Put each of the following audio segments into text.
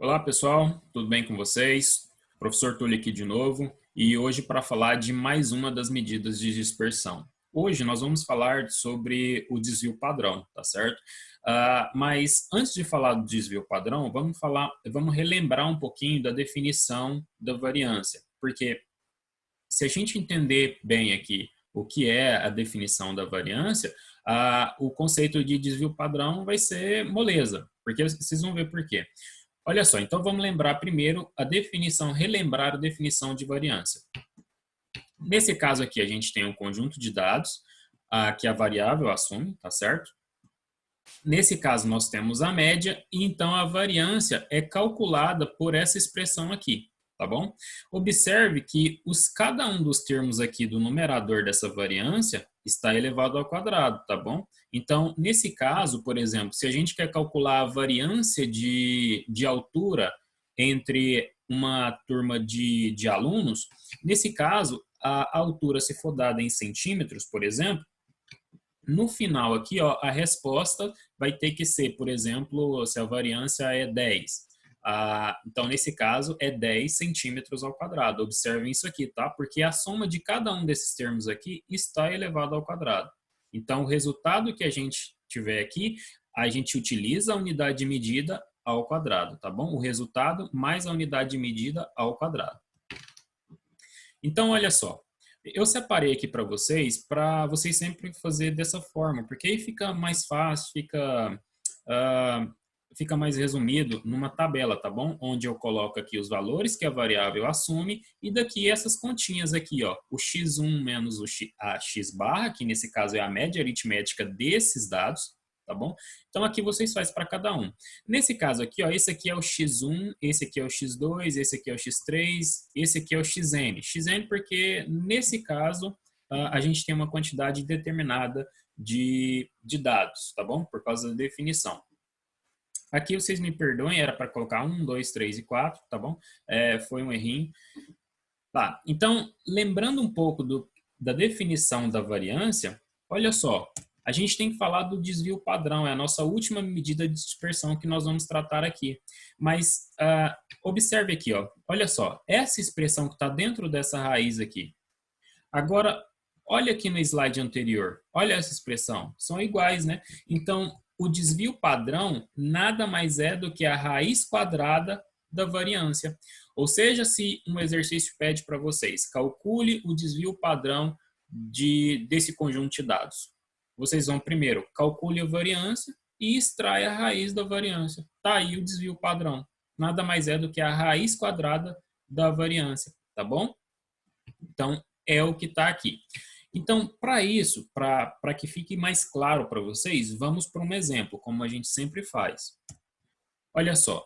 Olá pessoal, tudo bem com vocês? Professor Túlio aqui de novo e hoje para falar de mais uma das medidas de dispersão. Hoje nós vamos falar sobre o desvio padrão, tá certo? Mas antes de falar do desvio padrão, vamos relembrar um pouquinho da definição da variância, porque se a gente entender bem aqui o que é a definição da variância, o conceito de desvio padrão vai ser moleza, porque vocês vão ver por quê. Olha só, então vamos lembrar primeiro relembrar a definição de variância. Nesse caso aqui, a gente tem um conjunto de dados que a variável assume, tá certo? Nesse caso, nós temos a média e então a variância é calculada por essa expressão aqui, tá bom? Observe que cada um dos termos aqui do numerador dessa variância está elevado ao quadrado, tá bom? Então, nesse caso, por exemplo, se a gente quer calcular a variância de altura entre uma turma de alunos, nesse caso, a altura, se for dada em centímetros, por exemplo, no final aqui, ó, a resposta vai ter que ser, por exemplo, se a variância é 10. Então, nesse caso, é 10 centímetros ao quadrado. Observem isso aqui, tá? Porque a soma de cada um desses termos aqui está elevado ao quadrado. Então, o resultado que a gente tiver aqui, a gente utiliza a unidade de medida ao quadrado, tá bom? O resultado mais a unidade de medida ao quadrado. Então, olha só. Eu separei aqui para vocês sempre fazer dessa forma, porque aí fica mais fácil, fica mais resumido numa tabela, tá bom? Onde eu coloco aqui os valores que a variável assume e daqui essas continhas aqui, ó, o x1 menos a x barra, que nesse caso é a média aritmética desses dados, tá bom? Então aqui vocês fazem para cada um. Nesse caso aqui, ó, esse aqui é o x1, esse aqui é o x2, esse aqui é o x3, esse aqui é o xn. Xn porque nesse caso a gente tem uma quantidade determinada de dados, tá bom? Por causa da definição. Aqui vocês me perdoem, era para colocar 1, 2, 3 e 4, tá bom? Foi um errinho. Tá, então, lembrando um pouco da definição da variância, olha só, a gente tem que falar do desvio padrão, é a nossa última medida de dispersão que nós vamos tratar aqui. Mas observe aqui, ó, olha só, essa expressão que está dentro dessa raiz aqui. Agora, olha aqui no slide anterior, olha essa expressão, são iguais, né? Então, o desvio padrão nada mais é do que a raiz quadrada da variância. Ou seja, se um exercício pede para vocês, calcule o desvio padrão desse conjunto de dados. Vocês vão primeiro, calcule a variância e extrai a raiz da variância. Tá aí o desvio padrão. Nada mais é do que a raiz quadrada da variância, tá bom? Então, é o que está aqui. Então, para isso, para que fique mais claro para vocês, vamos para um exemplo, como a gente sempre faz. Olha só,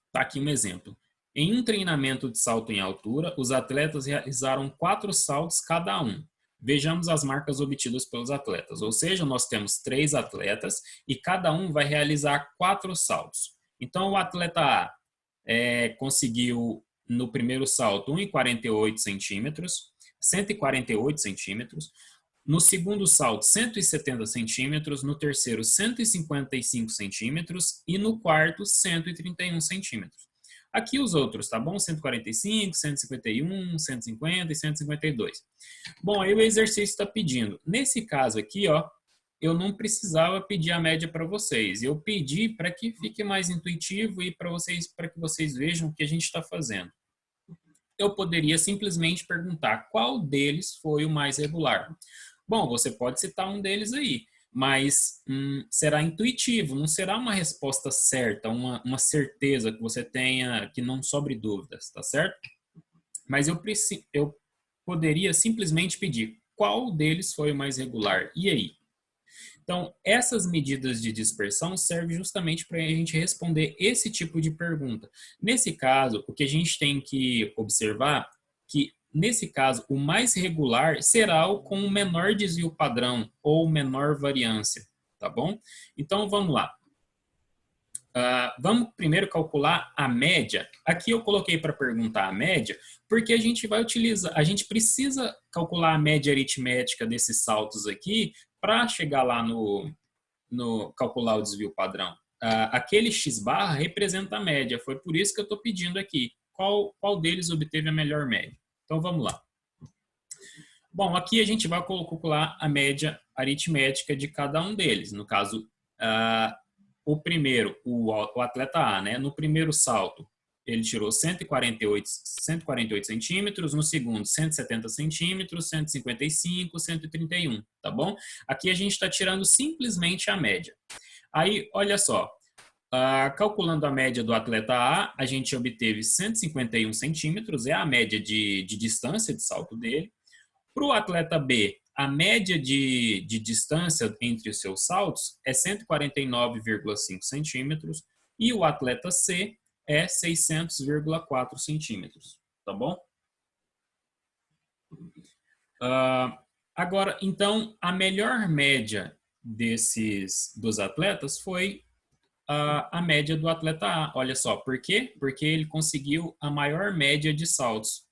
está aqui um exemplo. Em um treinamento de salto em altura, os atletas realizaram 4 saltos cada um. Vejamos as marcas obtidas pelos atletas. Ou seja, nós temos 3 atletas e cada um vai realizar 4 saltos. Então, o atleta A conseguiu, no primeiro salto, 1,48 centímetros, 148 centímetros. No segundo salto, 170 centímetros. No terceiro, 155 centímetros. E no quarto, 131 centímetros. Aqui os outros, tá bom? 145, 151, 150 e 152. Bom, aí o exercício está pedindo. Nesse caso aqui, ó, eu não precisava pedir a média para vocês. Eu pedi para que fique mais intuitivo e para que vocês vejam o que a gente está fazendo. Eu poderia simplesmente perguntar qual deles foi o mais regular. Bom, você pode citar um deles aí, mas será intuitivo, não será uma resposta certa, uma certeza que você tenha, que não sobre dúvidas, tá certo? Mas eu poderia simplesmente pedir qual deles foi o mais regular, e aí? Então, essas medidas de dispersão servem justamente para a gente responder esse tipo de pergunta. Nesse caso, o que a gente tem que observar que, nesse caso, o mais regular será o com o menor desvio padrão ou menor variância, tá bom? Então, vamos lá. Vamos primeiro calcular a média. Aqui eu coloquei para perguntar a média, porque a gente precisa calcular a média aritmética desses saltos aqui para chegar lá no calcular o desvio padrão, aquele x barra representa a média. Foi por isso que eu estou pedindo aqui. Qual deles obteve a melhor média? Então, vamos lá. Bom, aqui a gente vai calcular a média aritmética de cada um deles. No caso, o primeiro, o atleta A, né? No primeiro salto, ele tirou 148 centímetros, no segundo 170 centímetros, 155, 131, tá bom? Aqui a gente está tirando simplesmente a média. Aí, olha só, calculando a média do atleta A, a gente obteve 151 centímetros, é a média de distância de salto dele. Para o atleta B, a média de distância entre os seus saltos é 149,5 centímetros e o atleta C é 600,4 centímetros, tá bom? Agora, então, a melhor média dos atletas foi a média do atleta A. Olha só, por quê? Porque ele conseguiu a maior média de saltos,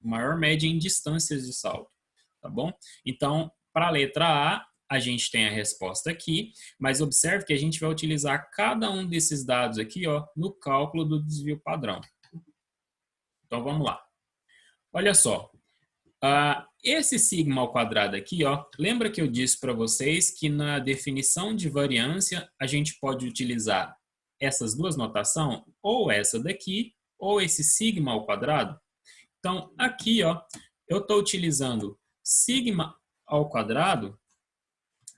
maior média em distâncias de salto, tá bom? Então, para a letra A gente tem a resposta aqui, mas observe que a gente vai utilizar cada um desses dados aqui, ó, no cálculo do desvio padrão. Então, vamos lá. Olha só, esse sigma ao quadrado aqui, ó, lembra que eu disse para vocês que na definição de variância a gente pode utilizar essas duas notações, ou essa daqui, ou esse sigma ao quadrado? Então, aqui, ó, eu estou utilizando sigma ao quadrado.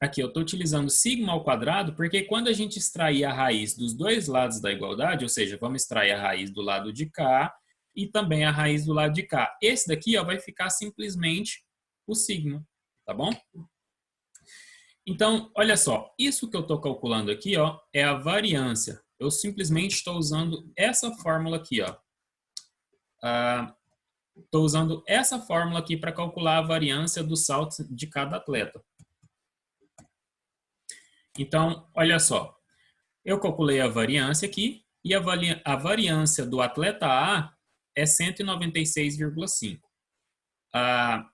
Aqui, eu estou utilizando sigma ao quadrado porque quando a gente extrair a raiz dos dois lados da igualdade, ou seja, vamos extrair a raiz do lado de cá e também a raiz do lado de cá. Esse daqui, ó, vai ficar simplesmente o sigma, tá bom? Então, olha só, isso que eu estou calculando aqui, ó, é a variância. Eu simplesmente estou usando essa fórmula aqui, ó. Estou usando essa fórmula aqui para calcular a variância dos saltos de cada atleta. Então, olha só, eu calculei a variância aqui e a variância do atleta A é 196,5. A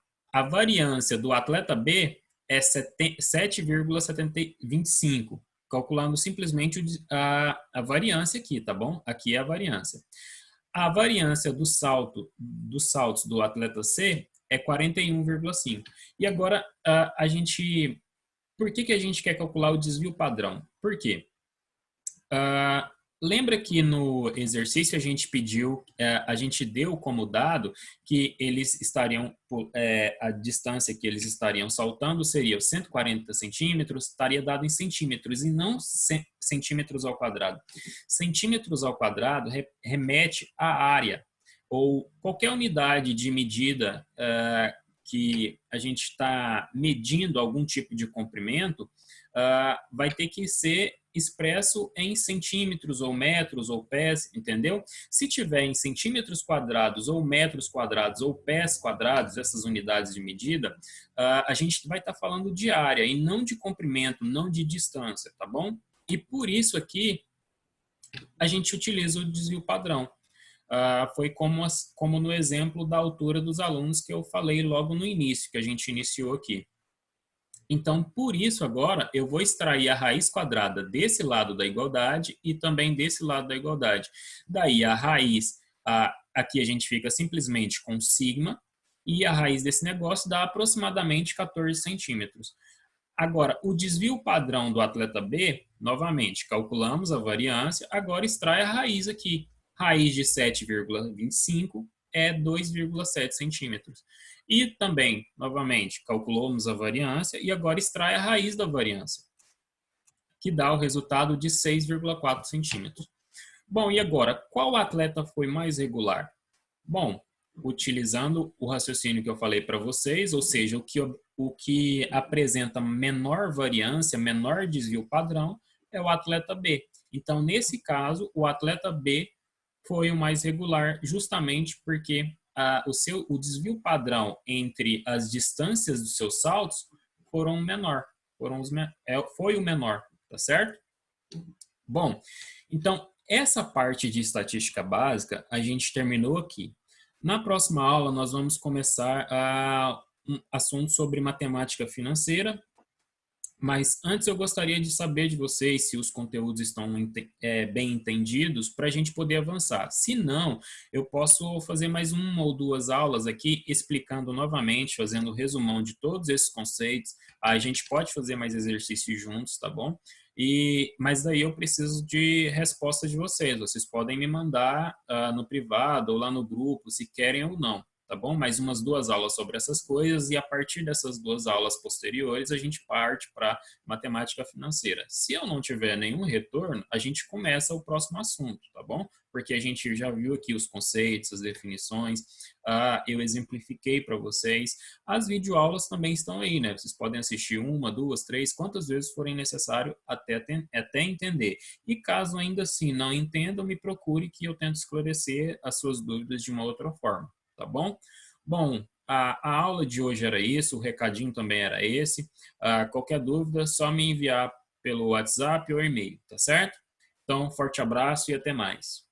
variância do atleta B é 7,725, calculando simplesmente a variância aqui, tá bom? Aqui é a variância. A variância dos saltos do atleta C é 41,5. E agora, por que a gente quer calcular o desvio padrão? Por quê? Lembra que no exercício a gente pediu, a gente deu como dado que eles estariam, a distância que eles estariam saltando seria 140 centímetros, estaria dado em centímetros e não centímetros ao quadrado. Centímetros ao quadrado remete à área ou qualquer unidade de medida que a gente está medindo algum tipo de comprimento, vai ter que ser expresso em centímetros ou metros ou pés, entendeu? Se tiver em centímetros quadrados ou metros quadrados ou pés quadrados, essas unidades de medida, a gente vai estar falando de área e não de comprimento, não de distância, tá bom? E por isso aqui a gente utiliza o desvio padrão. Foi como no exemplo da altura dos alunos que eu falei logo no início, que a gente iniciou aqui. Então, por isso, agora, eu vou extrair a raiz quadrada desse lado da igualdade e também desse lado da igualdade. Daí, a raiz, aqui a gente fica simplesmente com sigma, e a raiz desse negócio dá aproximadamente 14 centímetros. Agora, o desvio padrão do atleta B, novamente, calculamos a variância, agora extrai a raiz aqui. Raiz de 7,25 é 2,7 centímetros. E também, novamente, calculamos a variância e agora extrai a raiz da variância, que dá o resultado de 6,4 centímetros. Bom, e agora, qual atleta foi mais regular? Bom, utilizando o raciocínio que eu falei para vocês, ou seja, o que apresenta menor variância, menor desvio padrão, é o atleta B. Então, nesse caso, o atleta B foi o mais regular, justamente porque o desvio padrão entre as distâncias dos seus saltos foi o menor, tá certo? Bom, então, essa parte de estatística básica a gente terminou aqui. Na próxima aula, nós vamos começar um assunto sobre matemática financeira Mas antes eu gostaria de saber de vocês se os conteúdos estão bem entendidos para a gente poder avançar. Se não, eu posso fazer mais uma ou duas aulas aqui explicando novamente, fazendo resumão de todos esses conceitos. A gente pode fazer mais exercícios juntos, tá bom? Mas daí eu preciso de resposta de vocês. Vocês podem me mandar no privado ou lá no grupo, se querem ou não. Tá bom? Mais umas duas aulas sobre essas coisas e a partir dessas duas aulas posteriores a gente parte para matemática financeira. Se eu não tiver nenhum retorno, a gente começa o próximo assunto, tá bom? Porque a gente já viu aqui os conceitos, as definições, eu exemplifiquei para vocês. As videoaulas também estão aí, né? Vocês podem assistir uma, duas, três, quantas vezes forem necessário até entender. E caso ainda assim não entendam, me procure que eu tento esclarecer as suas dúvidas de uma outra forma. Tá bom? Bom, a aula de hoje era isso, o recadinho também era esse. Qualquer dúvida, só me enviar pelo WhatsApp ou e-mail, tá certo? Então, forte abraço e até mais.